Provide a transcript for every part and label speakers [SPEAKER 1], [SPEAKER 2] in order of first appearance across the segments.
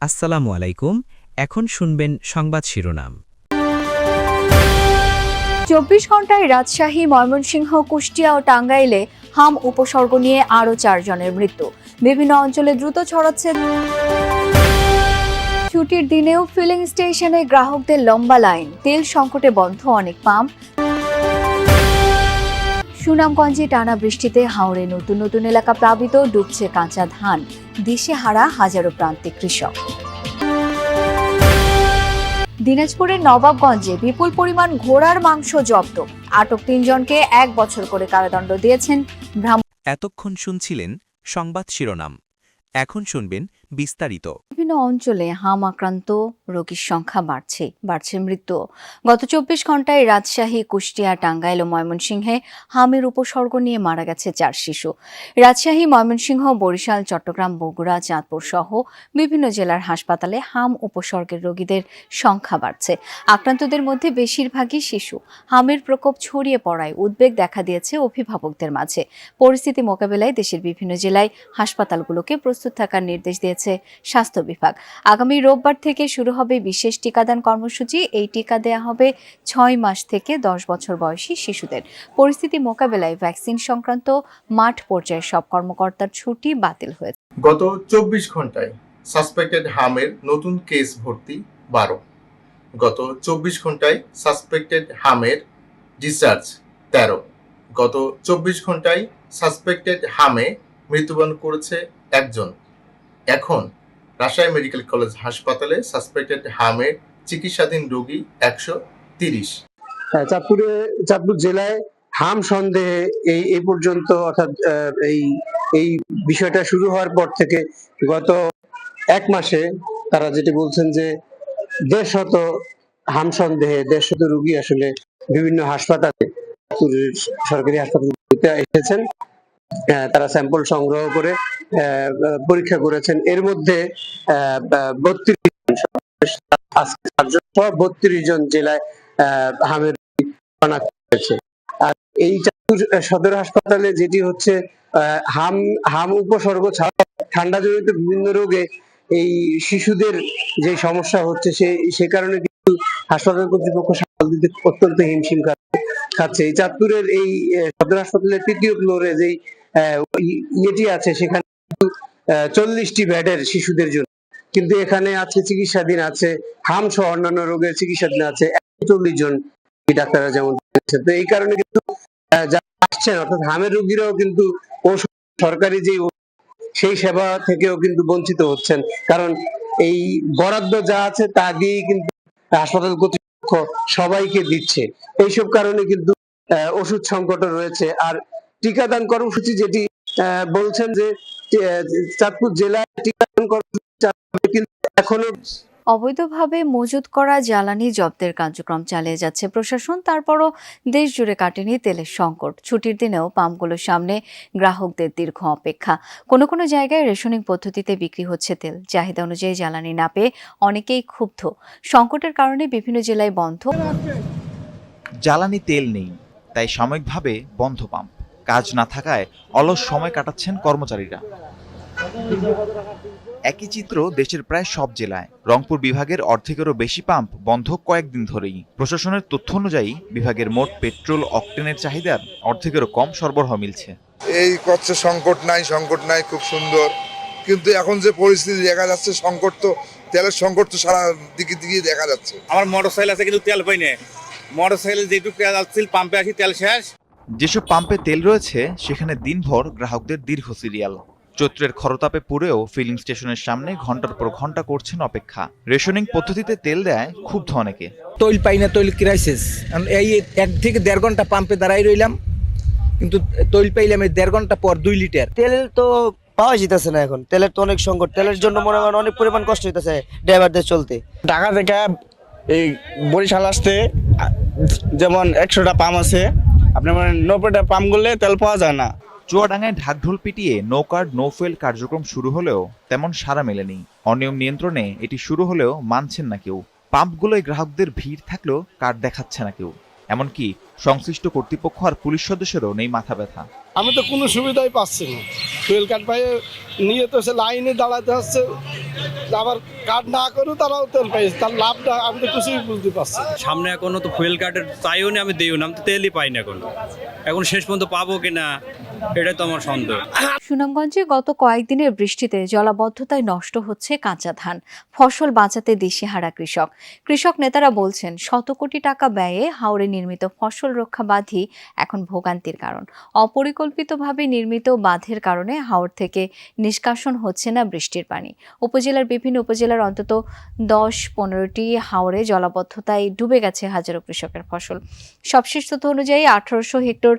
[SPEAKER 1] আসসালামু আলাইকুম। এখন শুনবেন সংবাদ শিরোনাম।
[SPEAKER 2] ২৪ ঘন্টায় রাজশাহী, ময়মনসিংহ, কুষ্টিয়া ও টাঙ্গাইলে হাম উপসর্গ নিয়ে আরও ৪ জনের মৃত্যু। বিভিন্ন অঞ্চলে দ্রুত ছড়াচ্ছে। ছুটির দিনেও ফিলিং স্টেশনে গ্রাহকদের লম্বা লাইন, তেল সংকটে বন্ধ অনেক পাম্প। সুনামগঞ্জে টানা বৃষ্টিতে হাওরে নতুন নতুন এলাকা প্লাবিত, ডুবছে কাঁচা ধান, দিশেহারা হাজারো প্রান্তিক কৃষক। দিনাজপুরের নবাবগঞ্জে বিপুল পরিমাণ ঘোড়ার মাংস জব্দ, আটক ৩ জনকে ১ বছর করে কারাদণ্ড দিয়েছেন ভ্রাম্যমাণ।
[SPEAKER 1] এতক্ষণ শুনছিলেন সংবাদ শিরোনাম। এখন শুনবেন বিস্তারিত।
[SPEAKER 2] বিভিন্ন অঞ্চলে হাম আক্রান্ত রোগীর সংখ্যা বাড়ছে মৃত্যু। গত ২৪ ঘন্টায় রাজশাহী, কুষ্টিয়া, টাঙ্গাইল ও ময়মনসিংহে হামের উপসর্গ নিয়ে মারা গেছে ৪ শিশু। রাজশাহী, ময়মনসিংহ, বরিশাল, চট্টগ্রাম, বগুড়া, চাঁদপুর সহ বিভিন্ন জেলার হাসপাতালে হাম উপসর্গের রোগীদের সংখ্যা বাড়ছে। আক্রান্তদের মধ্যে বেশিরভাগই শিশু। হামের প্রকোপ ছড়িয়ে পড়ায় উদ্বেগ দেখা দিয়েছে অভিভাবকদের মাঝে। পরিস্থিতি মোকাবেলায় দেশের বিভিন্ন জেলায় হাসপাতালগুলোকে প্রস্তুত থাকার নির্দেশ দিয়েছে স্বাস্থ্য বিভাগ। আগামী রোববার থেকে শুরু হবে বিশেষ টিকাদান কর্মসূচি। এই টিকা দেয়া হবে ৬ মাস থেকে ১০ বছর বয়সী শিশুদের। পরিস্থিতি মোকাবেলায় ভ্যাকসিন সংক্রান্ত মাঠ পর্যায়ে সব কর্মকর্তার ছুটি বাতিল হয়েছে।
[SPEAKER 3] গত ২৪ ঘন্টায় সাসপেক্টেড হামের নতুন কেস ভর্তি ১২। গত ২৪ ঘন্টায় সাসপেক্টেড হামের ডিসচার্জ ১৩। গত ২৪ ঘন্টায় সাসপেক্টেড হামে মৃত্যুবরণ করেছে একজন। এখন রাজশাহী মেডিকেল কলেজ হাসপাতালে সাসপেক্টেড হামের চিকিৎসাধীন রোগী ১৩০।
[SPEAKER 4] চাঁদপুর জেলায় হাম সন্দেহে এই পর্যন্ত অর্থাৎ এই বিষয়টা শুরু হওয়ার পর থেকে গত ১ মাসে তারা যেটি বলছেন যে ১৫০ হাম সন্দেহে ১৫০ রোগী আসলে বিভিন্ন হাসপাতালে, সরকারি হাসপাতালে এসেছেন। তারা স্যাম্পল সংগ্রহ করে পরীক্ষা করেছেন। এর মধ্যে ৩২ জন জেলায় হামের শনাক্ত হয়েছে। আর এই চাঁদপুর সদর হাসপাতালে যেটি হচ্ছে হাম উপসর্গ ছাড়া ঠান্ডা জনিত বিভিন্ন রোগে এই শিশুদের যে সমস্যা হচ্ছে সে কারণে কিন্তু হাসপাতাল কর্তৃপক্ষ সামাল দিতে অত্যন্ত হিমশিম খাচ্ছে। এই চাঁদপুরের এই সদর হাসপাতালের ৩য় ফ্লোরে যেই ইয়েটি আছে সেখানে ৪০টি বেডের শিশুদের জন্য, কিন্তু এখানে আছে চিকিৎসাধীন আছে হাম সহ অন্যান্য রোগের চিকিৎসাধীন আছে ৪১ জন ডাক্তাররা যেমন। তো এই কারণে কিন্তু যারা আসছেন অর্থাৎ হামের রোগীরাও কিন্তু সরকারি যে সেই সেবা থেকেও কিন্তু বঞ্চিত হচ্ছেন, কারণ এই বরাদ্দ যা আছে তা দিয়েই কিন্তু হাসপাতাল কর্তৃপক্ষ সবাইকে দিচ্ছে। এইসব কারণে কিন্তু ওষুধ সংকটও রয়েছে। আর টিকাদান কর্মসূচি যেটি বলছেন যে চাঁদপুর জেলায় টিকাদান কর্মসূচি কিন্তু এখনো
[SPEAKER 2] অবৈধভাবে মজুত করা জ্বালানি জব্দের কার্যক্রম চালিয়ে যাচ্ছে প্রশাসন। তারপরও দেশ জুড়ে কাটেনি তেলের সংকট। ছুটির দিনেও পাম্পগুলোর সামনে গ্রাহকদের দীর্ঘ অপেক্ষা। কোনো কোনো জায়গায় রেশনিং পদ্ধতিতে বিক্রি হচ্ছে তেল। চাহিদা অনুযায়ী জ্বালানি না পেয়ে অনেকেই ক্ষুব্ধ। সংকটের কারণে বিভিন্ন জেলায় বন্ধ।
[SPEAKER 5] জ্বালানি তেল নেই, তাই সাময়িকভাবে বন্ধ পাম্প। কাজ না থাকায় অলস সময় কাটাচ্ছেন কর্মচারীরা। একই চিত্র দেশের প্রায় সব জেলায়। রংপুর বিভাগের অর্ধেকেরও বেশি পাম্প বন্ধ কয়েকদিন ধরেই। প্রশাসনের তথ্য অনুযায়ী বিভাগের মোট পেট্রোল অকটেনের চাহিদার অর্ধেকেরও কম সরবরাহ মিলছে।
[SPEAKER 6] এই করছে সংকট নাই, খুব সুন্দর। কিন্তু এখন যে পরিস্থিতি দেখা যাচ্ছে, তেলের সংকট তো সারা দিকে দেখা যাচ্ছে।
[SPEAKER 7] আমার মোটরসাইকেল আছে কিন্তু তেল পাই না। মোটরসাইকেল যেটুকু তেল আসছিল পাম্পে আসি তেল শেষ।
[SPEAKER 5] যেসব পাম্পে তেল রয়েছে সেখানে দিনভর গ্রাহকদের দীর্ঘ সিরিয়াল। চৈত্রের খরতাপে পুড়েও ফিলিং স্টেশনের সামনে ঘন্টার পর ঘন্টা করছেন অপেক্ষা। রেশনিং পদ্ধতিতে তেল দেয় ক্ষুব্ধ অনেকে।
[SPEAKER 8] তৈল পাই না, তৈল ক্রাইসিস। এই ১ থেকে ১.৫ ঘন্টা পাম্পে দাঁড়াই রইলাম, কিন্তু তৈল পাইলাম ১.৫ ঘন্টা পর ২ লিটার।
[SPEAKER 9] তেল তো পাওয়া যেতেছে না এখন। তেলের তো অনেক সংকট। তেলের জন্য মনে করেন অনেক পরিমাণ কষ্ট হইতেছে ড্রাইভারদের চলতে।
[SPEAKER 10] ঢাকা থেকে এই বরিশাল আসতে যেমন ১০০টা পাম্প আছে, আপনার মানে ৯০টা পাম্প করলে তেল পাওয়া যায় না।
[SPEAKER 5] চুয়াডাঙ্গায় ঢাকঢোল পিটিয়ে নো কার্ড নো ফুয়েল কার্যক্রম শুরু হলেও তেমন সাড়া মেলেনি। অনিয়ম নিয়ন্ত্রণে এটি শুরু হলেও মানছেন না কেউ। পাম্পগুলোয় গ্রাহকদের ভিড় থাকলেও কার্ড দেখাচ্ছে না কেউ। এমনকি সংশ্লিষ্ট কর্তৃপক্ষ আর পুলিশ সদস্যেরও নেই মাথা ব্যথা।
[SPEAKER 10] আমি তো কোনো সুবিধাই পাচ্ছি না, ফুয়েল কার্ড পাই নিয়ে তো সে লাইনে দাঁড়াতে হচ্ছে, আবার কার্ড না করেও তারাও তেল পাইছে, তার লাভটা আমি তো কিছুই বুঝতে পারছি।
[SPEAKER 7] সামনে এখনো তো ফুয়েল কার্ডের চাইও না, আমি দিইও না, আমি তো তেলই পাই না এখন শেষ পর্যন্ত পাবো কিনা এটা তো আমার সন্দেহ।
[SPEAKER 2] সুনামগঞ্জে গত কয়েকদিনের বৃষ্টিতে জলাবদ্ধতায় নষ্ট হচ্ছে কাঁচা ধান, ফসল বাঁচাতে দিশেহারা কৃষক। কৃষক নেতারা বলছেন শত কোটি টাকা ব্যয়ে হাওরে নির্মিত ফসল রক্ষা বাঁধই এখন ভোগান্তির কারণ। অপরিকল্পিতভাবে নির্মিত বাঁধের কারণে হাওর থেকে নিষ্কাশন হচ্ছে না বৃষ্টির পানি। উপজেলার বিভিন্ন উপজেলার অন্তত 10-15টি হাওরে জলাবদ্ধতায় ডুবে গেছে হাজারো কৃষকের ফসল। সবশেষ তথ্য অনুযায়ী 1800 হেক্টর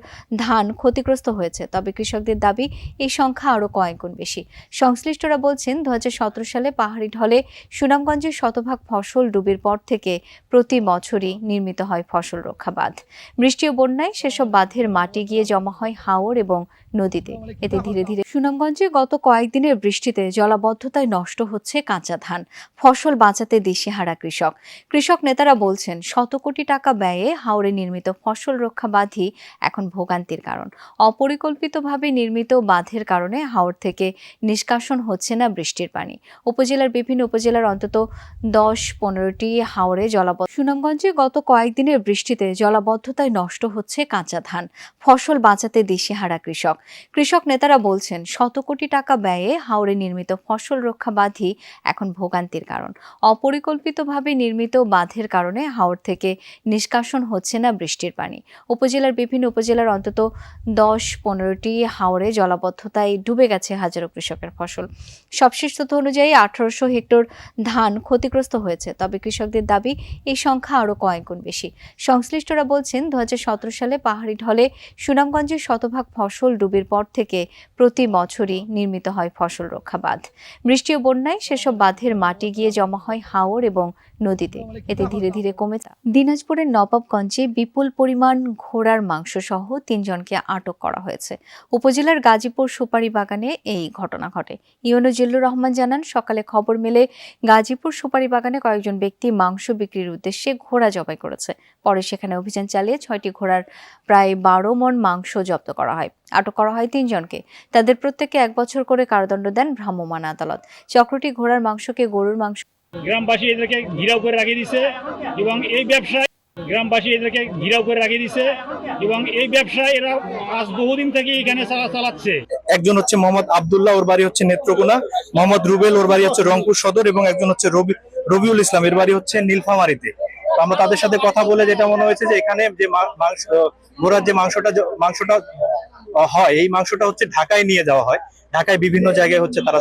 [SPEAKER 2] ধান ক্ষতিগ্রস্ত হয়েছে, তবে কৃষকদের দাবি এই সংখ্যা আরও কয়েক গুণ বেশি। সংশ্লিষ্টরা বলছেন 2017 সালে পাহাড়ি ঢলে সুনামগঞ্জের শতভাগ ফসল ডুবির পর থেকে প্রতি বছরই নির্মিত হয় ফসল রক্ষা বাঁধ। বৃষ্টি ও বন্যায় সেসব বাঁধের মাটি গিয়ে জমা হয় হাওর এবং নদীতে। এতে ধীরে ধীরে সুনামগঞ্জে গত কয়েকদিনের বৃষ্টিতে জলাবদ্ধতায় নষ্ট হচ্ছে কাঁচা ধান, ফসল বাঁচাতে দিশেহারা কৃষক। কৃষক নেতারা বলছেন শত কোটি টাকা ব্যয়ে হাওরে নির্মিত ফসল রক্ষা বাঁধই এখন ভোগান্তির কারণ। অপরিকল্পিতভাবে নির্মিত বাঁধের কারণে হাওর থেকে নিষ্কাশন হচ্ছে না বৃষ্টির পানি। উপজেলার বিভিন্ন উপজেলার অন্তত 10-15টি হাওরে জলাবদ্ধ। সুনামগঞ্জে গত কয়েকদিনের বৃষ্টিতে জলাবদ্ধতায় নষ্ট হচ্ছে কাঁচা ধান, ফসল বাঁচাতে দিশেহারা কৃষক। কৃষক নেতারা বলছেন শত কোটি টাকা ব্যয়ে হাওরে নির্মিত ফসল রক্ষা বাঁধই এখন ভোগান্তির কারণ। অপরিকল্পিতভাবে নির্মিত বাঁধের কারণে হাওর থেকে নিষ্কাশন হচ্ছে না বৃষ্টির পানি। উপজেলার বিভিন্ন উপজেলার অন্তত 10-15টি হাওরে জলাবদ্ধতায় ডুবে গেছে হাজারো কৃষকের ফসল। সবশেষ তথ্য অনুযায়ী 1800 হেক্টর ধান ক্ষতিগ্রস্ত হয়েছে, তবে কৃষকদের দাবি এই সংখ্যা আরও কয়েক গুণ বেশি। সংশ্লিষ্টরা বলছেন 2017 সালে পাহাড়ি ঢলে সুনামগঞ্জের শতভাগ ফসল ডুবির পর থেকে প্রতি বছরই নির্মিত হয় ফসল রক্ষা বাঁধ। বৃষ্টি ও বন্যায় সেসব বাঁধের মাটি গিয়ে জমা হয় হাওর এবং নদীতে। এতে ধীরে ধীরে কমে যায়। দিনাজপুরের নবাবগঞ্জে বিপুল পরিমাণ ঘোড়ার মাংস সহ 3 জনকে আটক করা হয়েছে। উপজেলার গাজীপুর সুপারি বাগানে এই ঘটনা ঘটে। ইউনো জিল্লুর রহমান জানান, সকালে খবর মেলে গাজীপুর সুপারি বাগানে কয়েকজন ব্যক্তি মাংস বিক্রির উদ্দেশ্যে ঘোড়া জবাই করেছে। পরে সেখানে অভিযান চালিয়ে 6টি ঘোড়ার প্রায় 12 মণ মাংস জব্দ করা হয়। আটক করা হয় 3 জনকে। তাদের প্রত্যেককে 1 বছর করে কারাদণ্ড দেন ভ্রাম্যমাণ আদালত। চক্রটি ঘোড়ার মাংসকে গরুর মাংস।
[SPEAKER 11] গ্রামবাসী এদেরকে ঘিরাও করে রাখিয়ে দিছে এবং এই ব্যবসায় এরা আজ বহুদিন থেকে এখানে চালাচ্ছে।
[SPEAKER 10] একজন হচ্ছে মোহাম্মদ আব্দুল্লাহ, ওর বাড়ি হচ্ছে নেত্রকোনা, মোহাম্মদ রুবেল, ওর বাড়ি হচ্ছে রংপুর সদর, এবং একজন হচ্ছে রবিউল ইসলাম, এর বাড়ি হচ্ছে নীলফামারীতে। তো আমরা তাদের সাথে কথা বলে যেটা মনে হয়েছে যে এখানে যে ঘোড়ার যে মাংসটা হয়, এই মাংসটা হচ্ছে ঢাকায় নিয়ে যাওয়া হয়। ঢাকায় বিভিন্ন জায়গায় হচ্ছে তারা